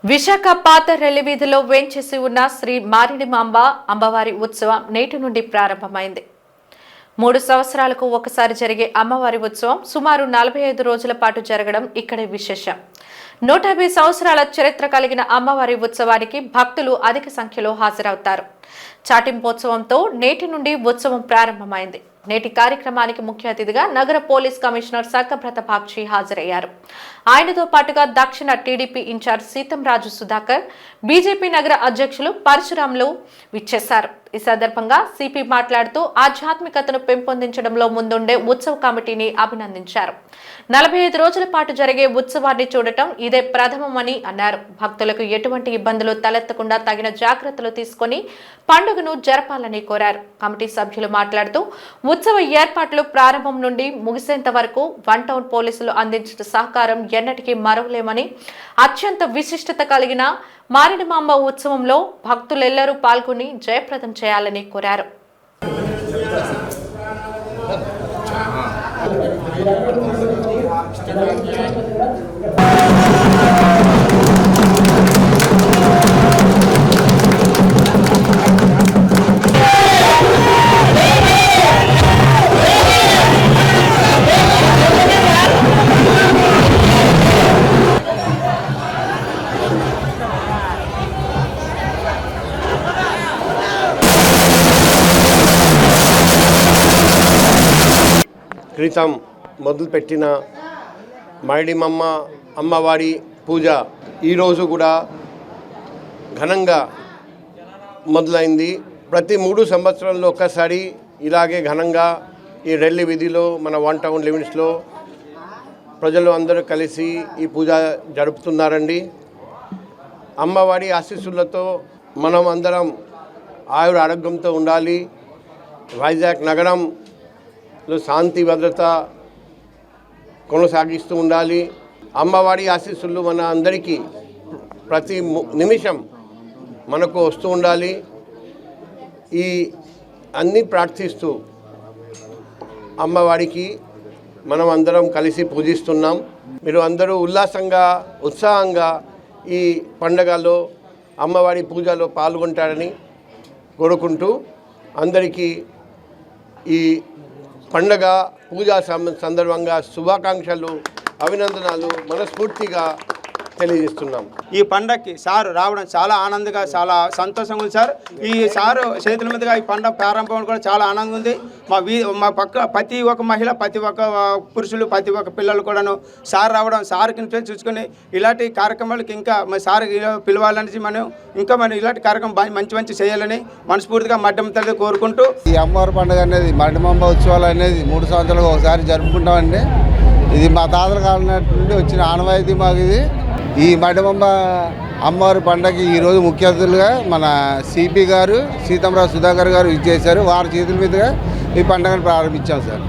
విశాఖ పాత రెల్లి వీధిలో వేంచేసి ఉన్న శ్రీ మారిడిమాంబ అమ్మవారి ఉత్సవం నేటి నుండి ప్రారంభమైంది. 3 సంవత్సరాలకు ఒకసారి జరిగే అమ్మవారి ఉత్సవం సుమారు 45 రోజుల పాటు జరగడం ఇక్కడే విశేషం. 150 సంవత్సరాల చరిత్ర కలిగిన అమ్మవారి ఉత్సవానికి భక్తులు అధిక సంఖ్యలో హాజరవుతారు. చాటింపోత్సవంతో నేటి నుండి ఉత్సవం ప్రారంభమైంది. నేటి కార్యక్రమానికి ముఖ్య అతిథిగా నగర పోలీస్ కమిషనర్ సక్కబ్రత బాగ్చి హాజరయ్యారు. ఆయనతో పాటుగా దక్షిణ TDP incharge Sitamraju Sudhakar, BJP నగర అధ్యక్షులు పరశురాములు విచ్చేశారు. ఈ సందర్భంగా సిపి మాట్లాడుతూ ఆధ్యాత్మికతను పెంపొందించడంలో ముందుండే ఉత్సవ కమిటీని అభినందించారు. 45 రోజుల పాటు జరిగే ఉత్సవాన్ని చూడటం ఇదే ప్రథమమని అన్నారు. భక్తులకు ఎటువంటి ఇబ్బందులు తలెత్తకుండా తగిన జాగ్రత్తలు తీసుకుని పండుగను జరపాలని కోరారు. కమిటీ సభ్యులు మాట్లాడుతూ ఉత్సవ ఏర్పాట్లు ప్రారంభం నుండి ముగిసేంత వరకు 1 టౌన్ పోలీసులు అందించిన సహకారం ఎన్నటికీ మరవలేమని, అత్యంత విశిష్టత కలిగిన మారిడిమాంబ ఉత్సవంలో భక్తులెల్లరూ పాల్గొని జయప్రదం చేయాలని కోరారు. క్రితం మొదలుపెట్టిన మారిడిమాంబ అమ్మవారి పూజ ఈరోజు కూడా ఘనంగా మొదలైంది. ప్రతి 3 సంవత్సరాల్లో ఒక్కసారి ఇలాగే ఘనంగా ఈ రెల్లి వీధిలో మన 1 టౌన్ లిమిట్స్లో ప్రజలు అందరూ కలిసి ఈ పూజ జరుపుతున్నారండి. అమ్మవారి ఆశీస్సులతో మనం అందరం ఆయుర ఆరోగ్యంతో ఉండాలి. వైజాగ్ నగరంలో శాంతి భద్రత కొనసాగిస్తూ ఉండాలి. అమ్మవారి ఆశీస్సులు మన అందరికీ ప్రతి నిమిషం మనకు వస్తూ ఉండాలి. ఈ అన్నీ ప్రార్థిస్తూ అమ్మవారికి మనం అందరం కలిసి పూజిస్తున్నాం. మీరు అందరూ ఉల్లాసంగా ఉత్సాహంగా ఈ పండగలో అమ్మవారి పూజలో పాల్గొంటారని కోరుకుంటూ అందరికీ ఈ పండగ పూజా సందర్భంగా శుభాకాంక్షలు, అభినందనలు మనస్ఫూర్తిగా తెలియజేస్తున్నాం. ఈ పండగకి సారు రావడం చాలా ఆనందంగా, చాలా సంతోషంగా ఉంది సార్. ఈ సారు చేతుల మీదుగా ఈ పండగ ప్రారంభం కూడా చాలా ఆనందంగా ఉంది. మా పక్క ప్రతి ఒక్క మహిళ, ప్రతి ఒక్క పురుషులు, ప్రతి ఒక్క పిల్లలు కూడాను సార్ రావడం, సార్కి చూసుకొని ఇలాంటి కార్యక్రమాలకి ఇంకా సార్ పిలవాలని మనం ఇలాంటి కార్యక్రమం మంచి చేయాలని మనస్ఫూర్తిగా మడ్డమ్మ తల్లి కోరుకుంటూ ఈ అమ్మవారి పండుగ అనేది మారిడిమాంబ ఉత్సవాలు అనేది 3 సంవత్సరాలకు ఒకసారి జరుపుకుంటామండి. ఇది మా తాతల కాలం నుండి వచ్చిన ఆనవాయితీ మాకు. ఇది ఈ మారిడిమాంబ అమ్మవారి పండుగకి ఈరోజు ముఖ్య అతిథులుగా మన సిపి గారు సీతంరాజు సుధాకర్ గారు ఇచ్చేశారు. వారి చేతుల మీదుగా ఈ పండుగను ప్రారంభించాం సార్.